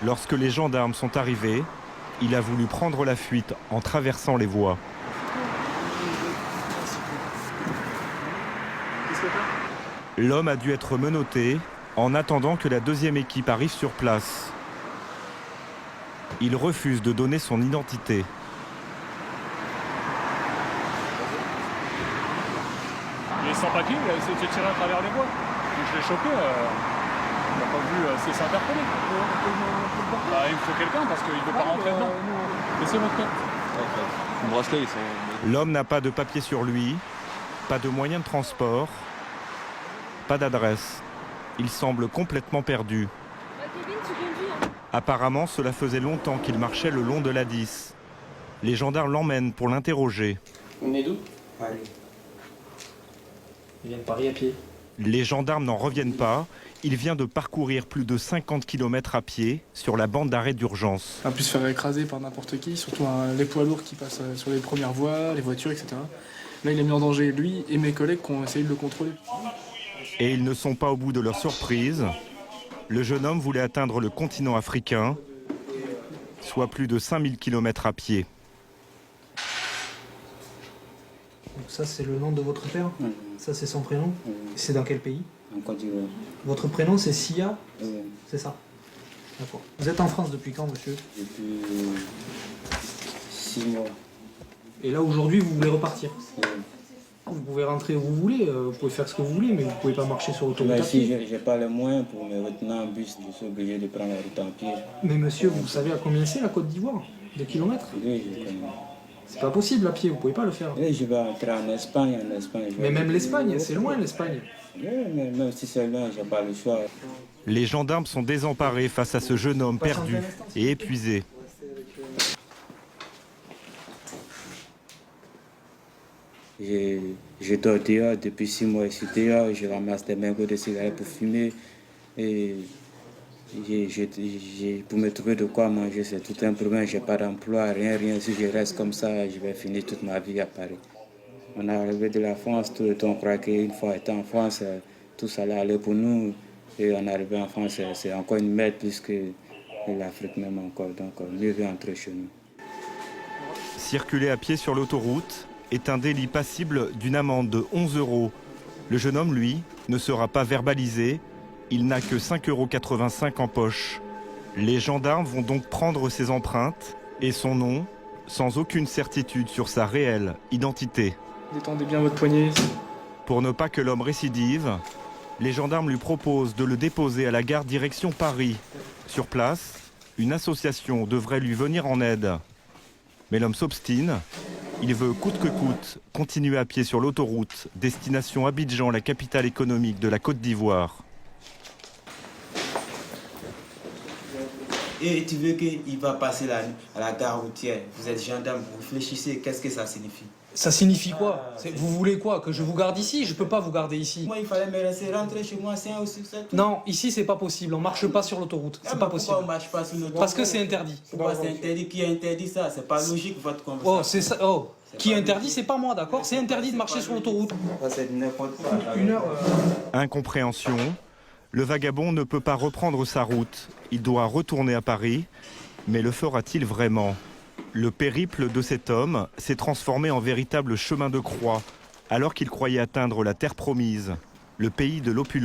Lorsque les gendarmes sont arrivés, il a voulu prendre la fuite en traversant les voies. L'homme a dû être menotté en attendant que la deuxième équipe arrive sur place. Il refuse de donner son identité. Il est sans papier, il a essayé de se tirer à travers les voies. Donc je l'ai chopé, il n'a pas voulu c'est s'interpeller. Il me faut quelqu'un parce qu'il ne veut pas rentrer dedans. Laissez votre tête. Le bracelet, ils sont... L'homme n'a pas de papier sur lui, pas de moyen de transport, pas d'adresse. Il semble complètement perdu. Apparemment, cela faisait longtemps qu'il marchait le long de l'A10. Les gendarmes l'emmènent pour l'interroger. Vous venez d'où? Paris. Il vient de Paris à pied. Les gendarmes n'en reviennent pas. Il vient de parcourir plus de 50 km à pied sur la bande d'arrêt d'urgence. On a pu se faire écraser par n'importe qui, surtout les poids lourds qui passent sur les premières voies, les voitures, etc. Là, il a mis en danger lui et mes collègues qui ont essayé de le contrôler. Et ils ne sont pas au bout de leur surprise. Le jeune homme voulait atteindre le continent africain, soit plus de 5000 km à pied. Donc ça, c'est le nom de votre père? Ça, c'est son prénom? C'est dans quel pays? En Côte d'Ivoire. Votre prénom, c'est Sia? Oui. C'est ça? D'accord. Vous êtes en France depuis quand, monsieur? Depuis 6 mois. Et là, aujourd'hui, vous voulez repartir? Oui. Vous pouvez rentrer où vous voulez, vous pouvez faire ce que vous voulez, mais vous ne pouvez pas marcher sur l'autoroute à Si pied. j'ai pas les moyens pour me retenir en bus, je suis obligé de prendre la route en pied. Mais monsieur, vous savez à combien c'est la Côte d'Ivoire? De kilomètres? Oui, je connais. C'est pas possible à pied, vous pouvez pas le faire. Oui, je vais entrer en Espagne. Mais même l'Espagne, c'est loin l'Espagne. Oui, mais même si c'est loin, j'ai pas le choix. Les gendarmes sont désemparés face à ce jeune homme perdu et épuisé. Je dors dehors depuis 6 mois ici dehors, je ramasse des mégots de cigarettes pour fumer. Et pour me trouver de quoi manger, c'est tout un problème. Je n'ai pas d'emploi, rien. Si je reste comme ça, je vais finir toute ma vie à Paris. On est arrivé de la France, tout le temps on croit qu'une fois étant en France, tout ça allait aller pour nous. Et on est arrivé en France, c'est encore une merde plus que l'Afrique même encore. Donc mieux vaut entrer chez nous. Circuler à pied sur l'autoroute est un délit passible d'une amende de 11 €. Le jeune homme, lui, ne sera pas verbalisé. Il n'a que 5,85 € en poche. Les gendarmes vont donc prendre ses empreintes et son nom, sans aucune certitude sur sa réelle identité. Détendez bien votre poignet. Pour ne pas que l'homme récidive, les gendarmes lui proposent de le déposer à la gare direction Paris. Sur place, une association devrait lui venir en aide. Mais l'homme s'obstine. Il veut coûte que coûte continuer à pied sur l'autoroute, destination Abidjan, la capitale économique de la Côte d'Ivoire. Et tu veux qu'il va passer la nuit à la gare routière. Vous êtes gendarme, vous réfléchissez, qu'est-ce que ça signifie? Ça signifie quoi? Vous voulez quoi? Que je vous garde ici? Je peux pas vous garder ici. Moi, il fallait me laisser rentrer chez moi, c'est un aussi, c'est tout. Non, ici c'est pas possible, on marche pas sur l'autoroute, c'est pas possible. Pourquoi on marche pas sur l'autoroute? Parce que c'est interdit. Pourquoi c'est interdit? Qui a interdit ça? C'est pas logique votre conversation. Oh, c'est ça. Oh, qui interdit, c'est pas moi, d'accord? C'est interdit de marcher sur l'autoroute. C'est n'importe quoi. Une heure. Incompréhension. Le vagabond ne peut pas reprendre sa route. Il doit retourner à Paris. Mais le fera-t-il vraiment? Le périple de cet homme s'est transformé en véritable chemin de croix, alors qu'il croyait atteindre la terre promise, le pays de l'opulence.